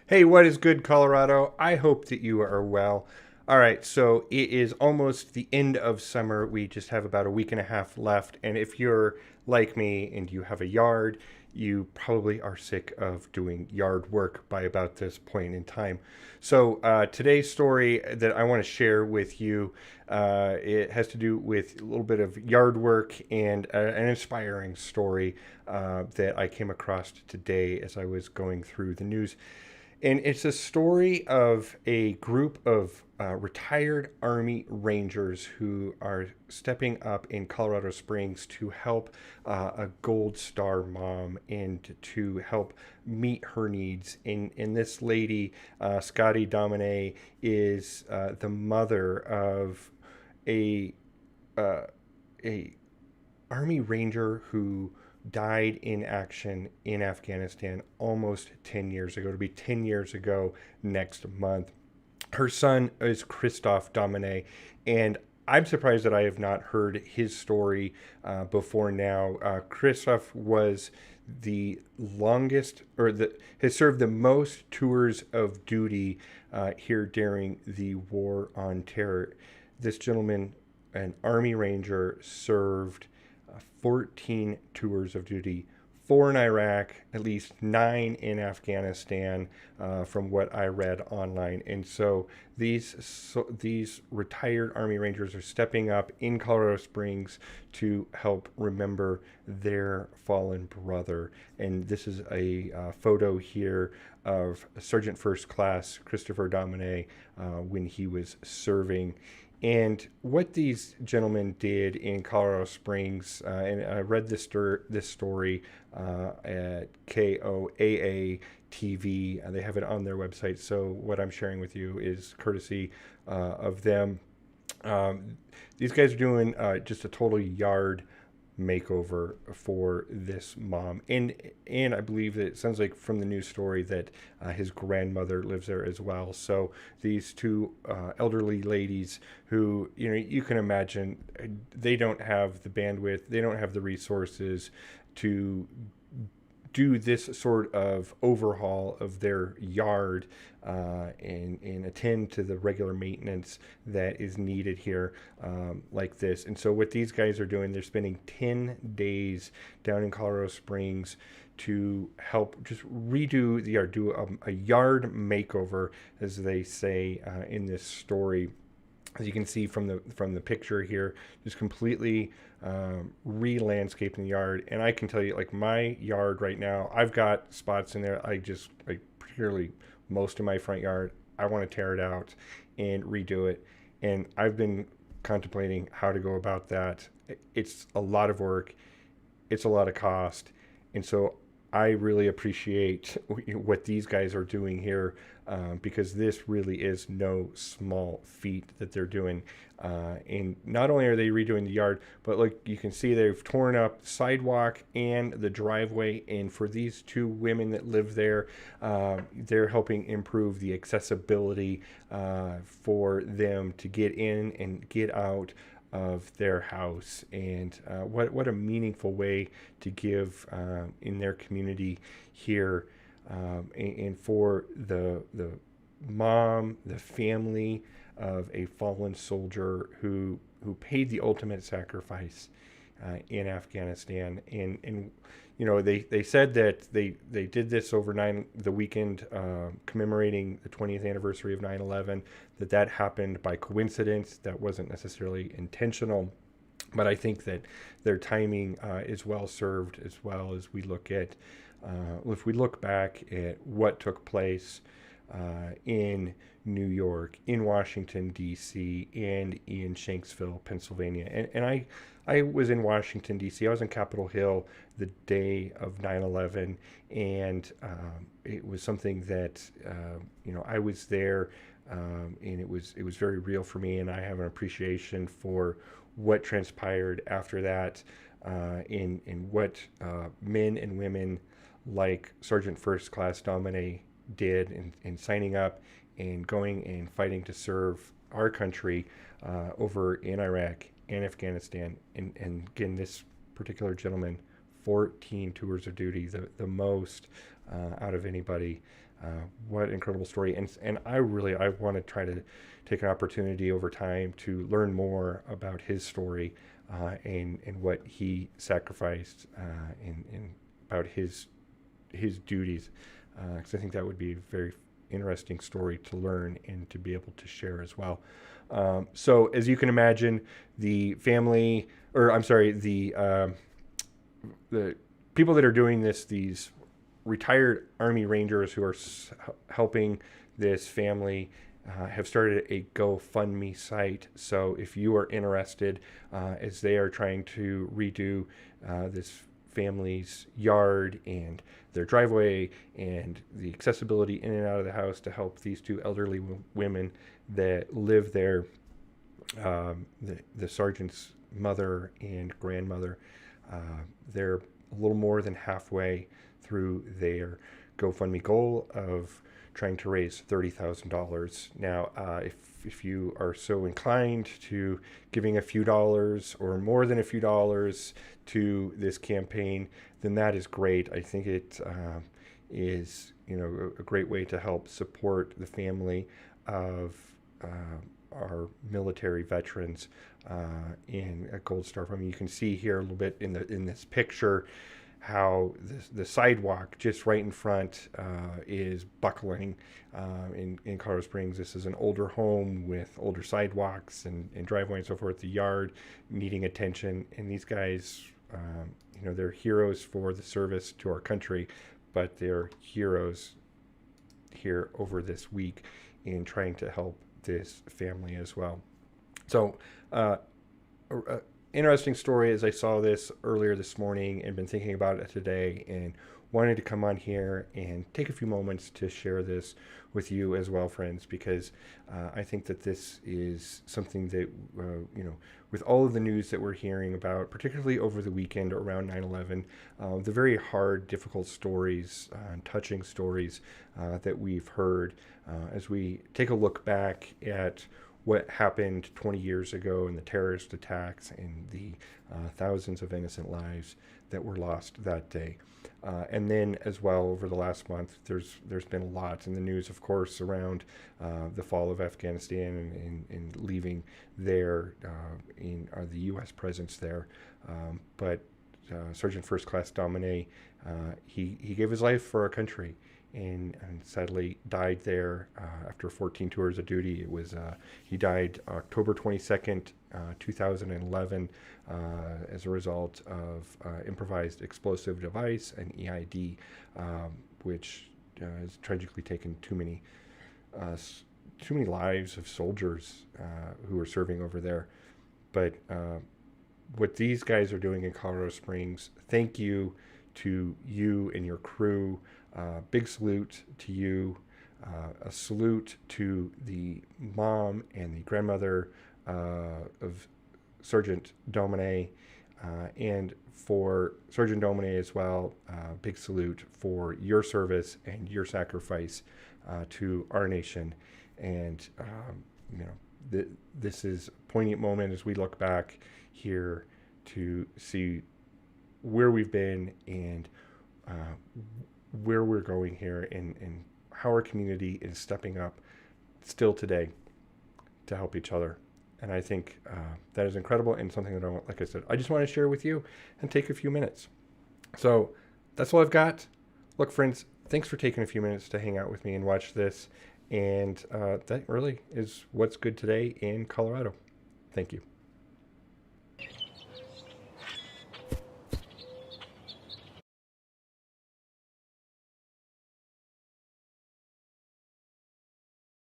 Hey, what is good, Colorado? I hope that you are well. All right, so it is almost the end of summer. We just have about a week and a half left. And if you're like me and you have a yard, you probably are sick of doing yard work by about this point in time. So, today's story that I want to share with you, it has to do with a little bit of yard work and an inspiring story that I came across today as I was going through the news. And it's a story of a group of retired Army Rangers who are stepping up in Colorado Springs to help a Gold Star mom and to help meet her needs. And this lady, Scotty Domeij, is the mother of a uh, a Army Ranger who died in action in Afghanistan almost 10 years ago. To be 10 years ago next month. Her son is Kristoffer Domeij, and I'm surprised that I have not heard his story before now. Kristoffer was the longest, or has served the most tours of duty here during the War on Terror. This gentleman, an Army Ranger, served 14 tours of duty, four in Iraq, at least nine in Afghanistan, from what I read online. And so these retired Army Rangers are stepping up in Colorado Springs to help remember their fallen brother. And this is a photo here of Sergeant First Class Kristoffer Domeij when he was serving. And what these gentlemen did in Colorado Springs, and I read this story at KOAA TV. They have it on their website. So what I'm sharing with you is courtesy of them. Um, these guys are doing just a total yard makeover for this mom, and I believe that it sounds like from the news story that his grandmother lives there as well. So these two elderly ladies who, you can imagine, they don't have the bandwidth, they don't have the resources to do this sort of overhaul of their yard and attend to the regular maintenance that is needed here, like this. And so, what these guys are doing, they're spending 10 days down in Colorado Springs to help just redo the yard, do a yard makeover, as they say in this story. As you can see from the picture here, just completely re-landscaping the yard. And I can tell you, like, my yard right now, I've got spots in there. Particularly most of my front yard, I want to tear it out and redo it. And I've been contemplating how to go about that. It's a lot of work. It's a lot of cost. And so I really appreciate what these guys are doing here, because this really is no small feat that they're doing. And not only are they redoing the yard, but like you can see, they've torn up the sidewalk and the driveway. And for these two women that live there, they're helping improve the accessibility for them to get in and get out of their house. And what a meaningful way to give in their community here, and for the mom, the family of a fallen soldier who paid the ultimate sacrifice in Afghanistan. And they said that they did this over the weekend commemorating the 20th anniversary of 9/11, that happened by coincidence. That wasn't necessarily intentional, but I think that their timing is well served, as well as we look at if we look back at what took place in New York, in Washington, D.C., and in Shanksville, Pennsylvania. And I was in Washington, D.C. I was in Capitol Hill the day of 9/11, and it was something that, I was there, and it was very real for me, and I have an appreciation for what transpired after that, in what men and women like Sergeant First Class Domeij did in signing up and going and fighting to serve our country over in Iraq and Afghanistan. And again, this particular gentleman, 14 tours of duty, the most out of anybody. What an incredible story. And I want to try to take an opportunity over time to learn more about his story and what he sacrificed and about his duties. Because I think that would be a very interesting story to learn and to be able to share as well. So as you can imagine, the family, or I'm sorry, the people that are doing this, these retired Army Rangers who are helping this family, have started a GoFundMe site. So if you are interested, as they are trying to redo this family's yard and their driveway and the accessibility in and out of the house to help these two elderly women that live there, the sergeant's mother and grandmother, they're a little more than halfway through their GoFundMe goal of trying to raise $30,000. Now, if you are so inclined to giving a few dollars or more than a few dollars to this campaign, then that is great. I think it is, a great way to help support the family of our military veterans in a Gold Star. I mean, you can see here a little bit in this picture how the sidewalk just right in front is buckling in Colorado Springs. This is an older home with older sidewalks and driveway and so forth, the yard needing attention. And these guys, they're heroes for the service to our country, but they're heroes here over this week in trying to help this family as well. So, interesting story as I saw this earlier this morning and been thinking about it today and wanted to come on here and take a few moments to share this with you as well, friends, because I think that this is something that, with all of the news that we're hearing about, particularly over the weekend around 9/11, the very hard, difficult stories, touching stories that we've heard as we take a look back at what happened 20 years ago and the terrorist attacks and the thousands of innocent lives that were lost that day. And then as well, over the last month, there's been a lot in the news, of course, around the fall of Afghanistan and leaving there in the U.S. presence there. But Sergeant First Class Domeij, he gave his life for our country. And sadly died there after 14 tours of duty. It was he died October 22nd, 2011, as a result of improvised explosive device, an EID, which has tragically taken too many lives of soldiers who were serving over there. But what these guys are doing in Colorado Springs, thank you to you and your crew. Big salute to you. A salute to the mom and the grandmother of Sergeant Domeij, and for Sergeant Domeij as well. Big salute for your service and your sacrifice to our nation. And this is a poignant moment as we look back here to see where we've been and where we're going here and how our community is stepping up still today to help each other. And I think that is incredible and something that like I said, I just want to share with you and take a few minutes. So that's all I've got. Look, friends, thanks for taking a few minutes to hang out with me and watch this. And that really is what's good today in Colorado. Thank you.